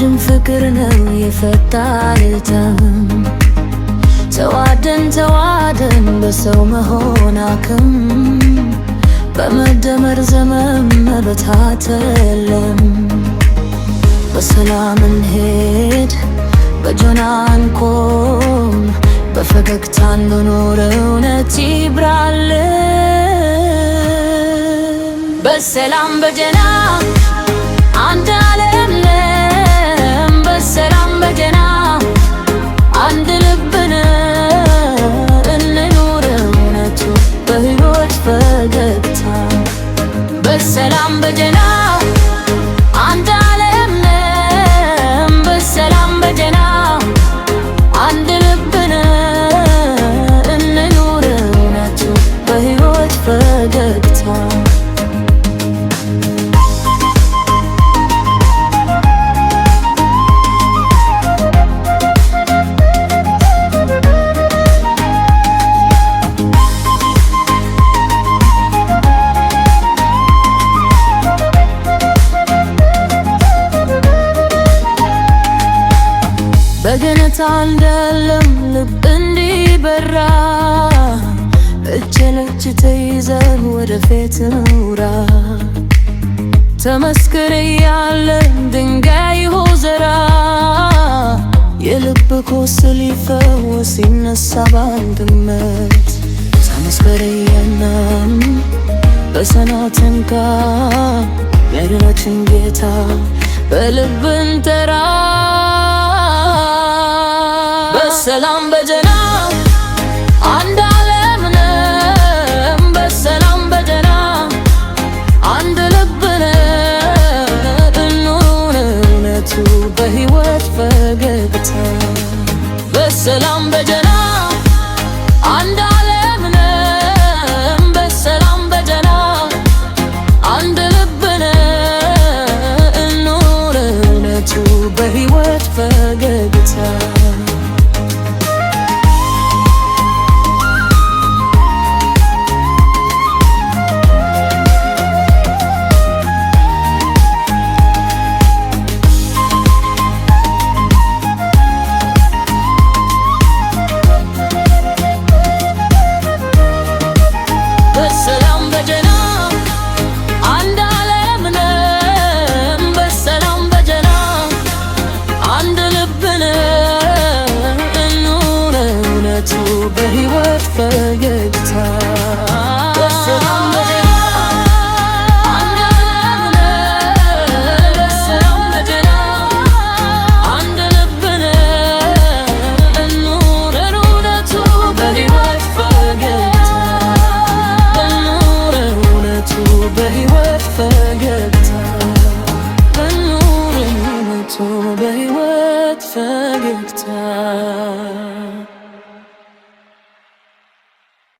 ረዥም ፍቅር ነው የፈታልተም ተዋደን በሰው መሆን አክም በመደመር ዘመን መበታተለም በሰላም እንሄድ በጆና እንቆም በፈገግታ እንኑር እውነት ይብራልን በሰላም በጀና አንድ ዓለም ነን በሰላም በጀና አንድ ልብ ነን እንኑር እውነቱ በሕይወት ፈገግታ በሰላም በጀና አንድ ዓለም ነን በሰላም በጀና አንድ ልብ ነን እንኑር እውነቱ በሕይወት ፈገግታ በገነት አንደለም ልብ እንዲበራ እጅ ለእጅ ተይዘን ወደፊት እንውራ ተመስክር እያለ ድንጋይ ሆዘራ የልብ ቁስል ሊፈወስ ሲነሳ በአንድነት ተመስክር እያለን በሰናትንካ የድነትን ጌታ በልብ እንጠራ በሰላም በጀና አንድ ዓለም ነን በሰላም በጀና አንድ ልብ ነን እንኑር እውነቱ በሕይወት ፈገግታ በሰላም በጀና አንድ ዓለም ነን በሰላም በጀና አንድ ልብ ነን እንኑር እውነቱ በሕይወት ፈገግታ በሰላም በጀና አንድ ዓለም ነን በሰላም በጀና አንድ ልብ ነን እንኑር እውነቱ በሕይወት ፈገግታ